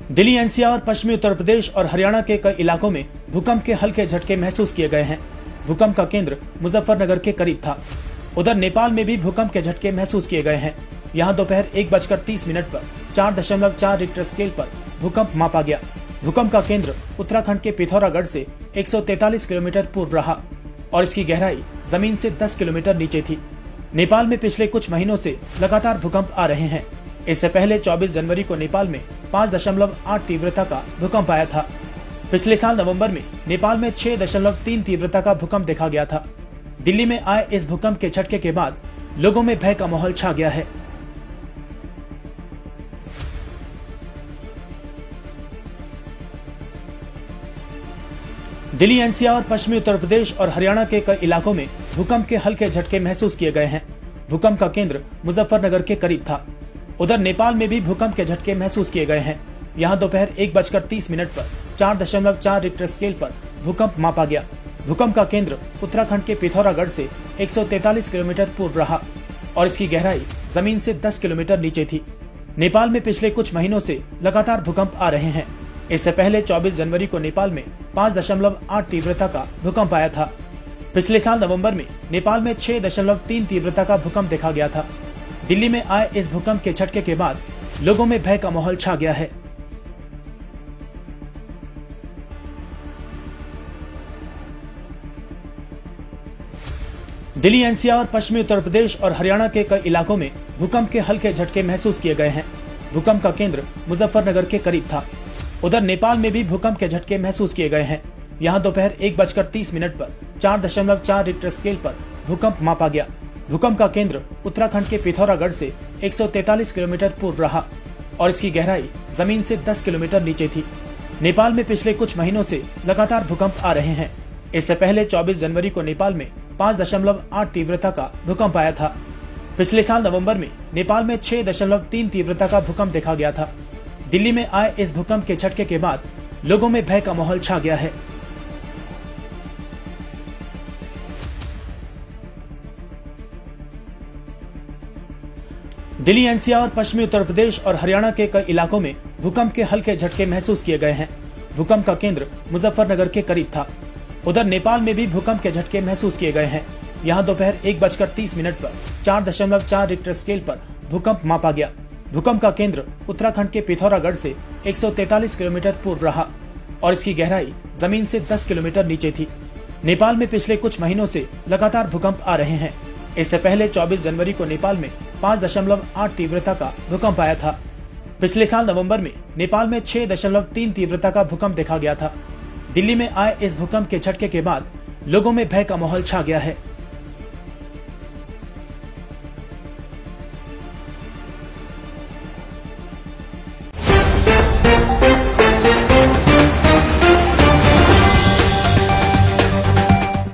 Delhi, NCR और पश्चिमी उत्तर प्रदेश और हरियाणा के कई इलाकों में भूकंप के हल्के झटके महसूस किए गए हैं। भूकंप का केंद्र मुजफ्फरनगर के करीब था। उधर नेपाल में भी भूकंप के झटके महसूस किए गए हैं। यहां दोपहर 1:30 पर 4.4 रिक्टर स्केल पर भूकंप मापा गया। भूकंप का केंद्र उत्तराखंड के पिथौरागढ़ से 143 किलोमीटर पूर्व रहा और इसकी गहराई जमीन से 10 किलोमीटर नीचे थी। नेपाल में पिछले कुछ महीनों से लगातार भूकंप आ रहे हैं। इससे पहले 24 जनवरी को नेपाल में 5.8 तीव्रता का भूकंप आया था। पिछले साल नवंबर में नेपाल में 6.3 तीव्रता का भूकंप देखा गया था। दिल्ली में आए इस भूकंप के झटके के बाद लोगों में भय का माहौल छा गया है। दिल्ली, एनसीआर और पश्चिमी उत्तर प्रदेश और हरियाणा के कई इलाकों में भूकंप के हल्के झटके महसूस किए गए हैं। भूकंप का केंद्र मुजफ्फरनगर के करीब था। उधर नेपाल में भी भूकंप के झटके महसूस किए गए हैं। यहां दोपहर 1:30 पर 4.4 रिक्टर स्केल पर भूकंप मापा गया। भूकंप का केंद्र उत्तराखंड के पिथौरागढ़ से 143 किलोमीटर पूर्व रहा और इसकी गहराई जमीन से 10 किलोमीटर नीचे थी। नेपाल में पिछले कुछ महीनों से लगातार भूकंप आ रहे हैं। इससे पहले 24 जनवरी को नेपाल में 5.8 तीव्रता का भूकंप आया था। पिछले साल नवंबर में नेपाल में 6.3 तीव्रता का भूकंप देखा गया था। दिल्ली में आए इस भूकंप के झटके के बाद लोगों में भय का माहौल छा गया है। दिल्ली, एनसीआर और पश्चिमी उत्तर प्रदेश और हरियाणा के कई इलाकों में भूकंप के हल्के झटके महसूस किए गए हैं। भूकंप का केंद्र मुजफ्फरनगर के करीब था। उधर नेपाल में भी भूकंप के झटके महसूस किए गए हैं। यहां दोपहर 1:30 पर 4.4 रिक्टर स्केल पर भूकंप मापा गया। भूकंप का केंद्र उत्तराखंड के पिथौरागढ़ से 143 किलोमीटर पूर्व रहा और इसकी गहराई जमीन से 10 किलोमीटर नीचे थी। नेपाल में पिछले कुछ महीनों से लगातार भूकंप आ रहे हैं। इससे पहले 24 जनवरी को नेपाल में 5.8 तीव्रता का भूकंप आया था। पिछले साल नवंबर में नेपाल में 6.3 तीव्रता का भूकंप देखा गया था। दिल्ली में आए इस भूकंप के झटके के बाद लोगों में भय का माहौल छा गया है। दिल्ली, एनसीआर और पश्चिमी उत्तर प्रदेश और हरियाणा के कई इलाकों में भूकंप के हल्के झटके महसूस किए गए हैं। भूकंप का केंद्र मुजफ्फरनगर के करीब था। उधर नेपाल में भी भूकंप के झटके महसूस किए गए हैं। यहां दोपहर 1:30 पर 4.4 रिक्टर स्केल पर भूकंप मापा गया। भूकंप का केंद्र उत्तराखंड के पिथौरागढ़ से 143 किलोमीटर पूर्व रहा और इसकी गहराई जमीन से 10 किलोमीटर नीचे थी। नेपाल में पिछले कुछ महीनों से लगातार भूकंप आ रहे हैं। इससे पहले 24 जनवरी को नेपाल में 5.8 तीव्रता का भूकंप आया था। पिछले साल नवंबर में नेपाल में 6.3 तीव्रता का भूकंप देखा गया था। दिल्ली में आए इस भूकंप के झटके के बाद लोगों में भय का माहौल छा गया है।